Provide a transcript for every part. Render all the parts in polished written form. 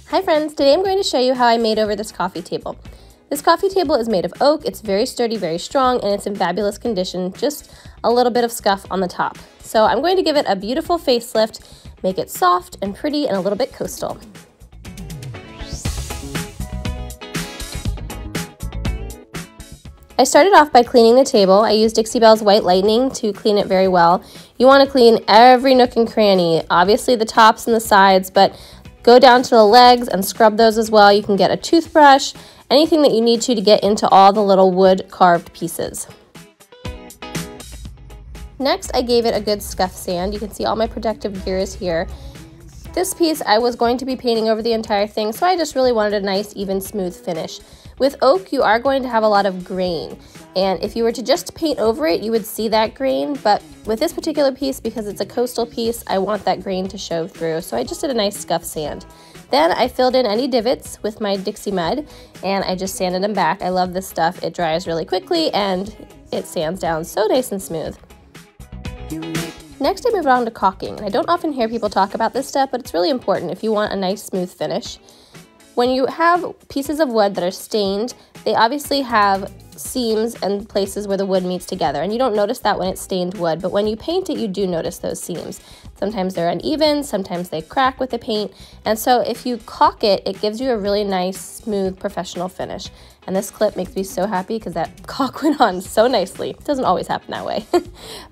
Hi friends, today I'm going to show you how I made over this coffee table. This coffee table is made of oak, it's very sturdy, very strong, and it's in fabulous condition, just a little bit of scuff on the top. So I'm going to give it a beautiful facelift, make it soft and pretty and a little bit coastal. I started off by cleaning the table. I used Dixie Belle's White Lightning to clean it very well. You want to clean every nook and cranny, obviously the tops and the sides, but go down to the legs and scrub those as well. You can get a toothbrush, anything that you need to get into all the little wood carved pieces. Next, I gave it a good scuff sand. You can see all my protective gear is here. This piece I was going to be painting over the entire thing, so I just really wanted a nice, even, smooth finish. With oak, you are going to have a lot of grain, and if you were to just paint over it, you would see that grain, but with this particular piece, because it's a coastal piece, I want that grain to show through, so I just did a nice scuff sand. Then I filled in any divots with my Dixie Mud, and I just sanded them back. I love this stuff. It dries really quickly, and it sands down so nice and smooth. Next, I moved on to caulking, and I don't often hear people talk about this step, but it's really important if you want a nice, smooth finish. When you have pieces of wood that are stained, they obviously have seams and places where the wood meets together, and you don't notice that when it's stained wood, but when you paint it, you do notice those seams. Sometimes they're uneven, sometimes they crack with the paint, and so if you caulk it, it gives you a really nice, smooth, professional finish. And this clip makes me so happy because that caulk went on so nicely. It doesn't always happen that way.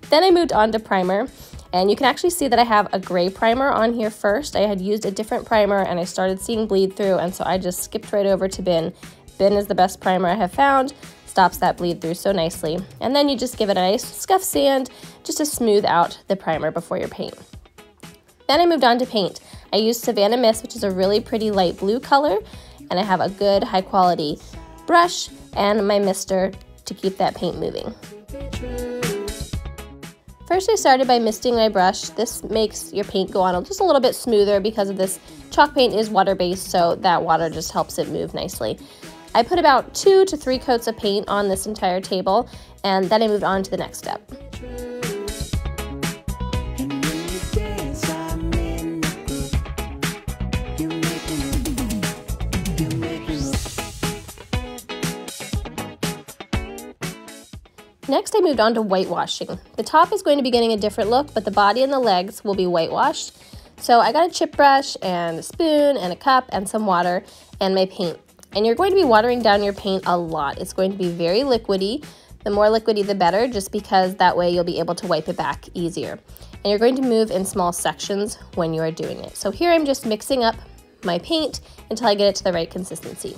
Then I moved on to primer. And you can actually see that I have a gray primer on here first. I had used a different primer and I started seeing bleed through, and so I just skipped right over to Bin. Bin is the best primer I have found, stops that bleed through so nicely. And then you just give it a nice scuff sand just to smooth out the primer before your paint. Then I moved on to paint. I used Savannah Mist, which is a really pretty light blue color, and I have a good high quality brush and my mister to keep that paint moving. First, I started by misting my brush. This makes your paint go on just a little bit smoother because of this chalk paint is water-based, so that water just helps it move nicely. I put about 2 to 3 coats of paint on this entire table, and then I moved on to the next step. Next, I moved on to whitewashing. The top is going to be getting a different look, but the body and the legs will be whitewashed. So I got a chip brush and a spoon and a cup and some water and my paint. And you're going to be watering down your paint a lot. It's going to be very liquidy. The more liquidy, the better, just because that way you'll be able to wipe it back easier. And you're going to move in small sections when you are doing it. So here I'm just mixing up my paint until I get it to the right consistency.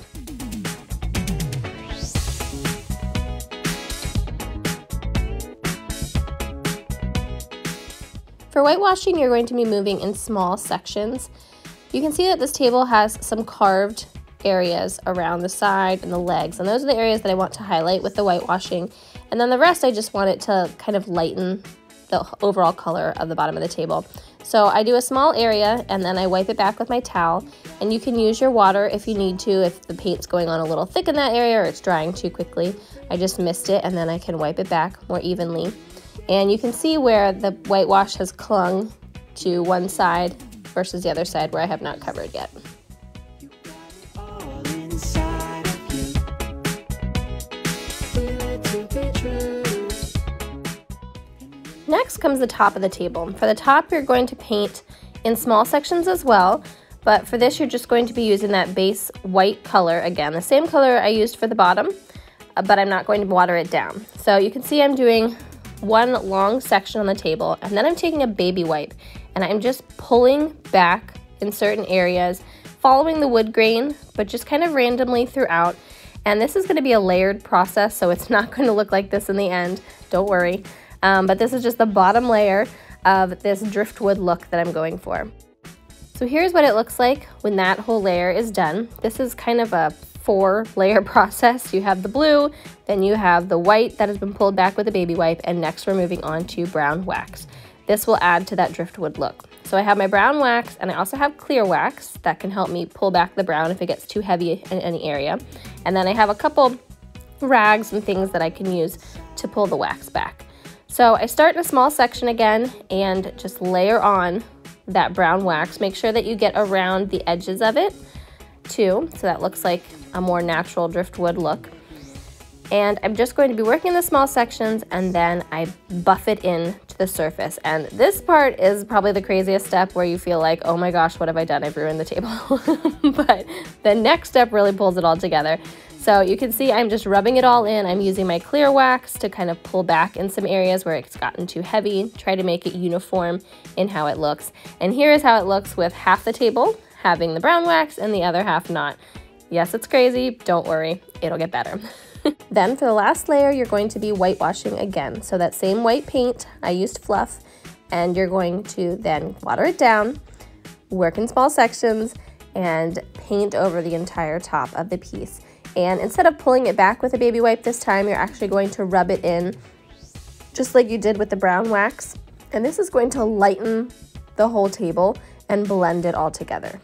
For whitewashing, you're going to be moving in small sections. You can see that this table has some carved areas around the side and the legs, and those are the areas that I want to highlight with the whitewashing. And then the rest, I just want it to kind of lighten the overall color of the bottom of the table. So I do a small area and then I wipe it back with my towel, and you can use your water if you need to, if the paint's going on a little thick in that area or it's drying too quickly. I just mist it and then I can wipe it back more evenly. And you can see where the whitewash has clung to one side versus the other side where I have not covered yet. Next comes the top of the table. For the top, you're going to paint in small sections as well, but for this you're just going to be using that base white color again, the same color I used for the bottom, but I'm not going to water it down. So you can see I'm doing one long section on the table, and then I'm taking a baby wipe and I'm just pulling back in certain areas, following the wood grain, but just kind of randomly throughout. And this is going to be a layered process, so it's not going to look like this in the end, don't worry. But this is just the bottom layer of this driftwood look that I'm going for. So here's what it looks like when that whole layer is done. This is kind of a 4-layer process. You have the blue, then you have the white that has been pulled back with a baby wipe, and next we're moving on to brown wax. This will add to that driftwood look. So I have my brown wax, and I also have clear wax that can help me pull back the brown if it gets too heavy in any area. And then I have a couple rags and things that I can use to pull the wax back. So I start in a small section again and just layer on that brown wax. Make sure that you get around the edges of it. too, so that looks like a more natural driftwood look. And I'm just going to be working the small sections, and then I buff it in to the surface. And this part is probably the craziest step, where you feel like, oh my gosh, what have I done? I've ruined the table. But the next step really pulls it all together. So you can see I'm just rubbing it all in. I'm using my clear wax to kind of pull back in some areas where it's gotten too heavy, try to make it uniform in how it looks. And here is how it looks with half the table having the brown wax and the other half not. Yes, it's crazy. Don't worry, it'll get better. Then for the last layer, you're going to be whitewashing again. So that same white paint, I used Fluff, and you're going to then water it down, work in small sections, and paint over the entire top of the piece. And instead of pulling it back with a baby wipe this time, you're actually going to rub it in just like you did with the brown wax. And this is going to lighten the whole table and blend it all together.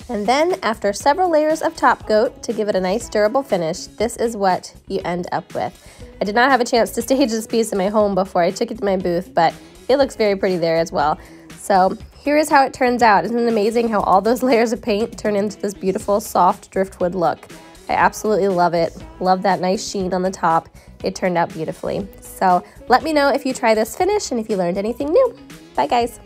And then after several layers of top coat to give it a nice durable finish, this is what you end up with. I did not have a chance to stage this piece in my home before I took it to my booth, but it looks very pretty there as well. So here is how it turns out. Isn't it amazing how all those layers of paint turn into this beautiful soft driftwood look? I absolutely love it. Love that nice sheen on the top. It turned out beautifully. So let me know if you try this finish and if you learned anything new. Bye guys.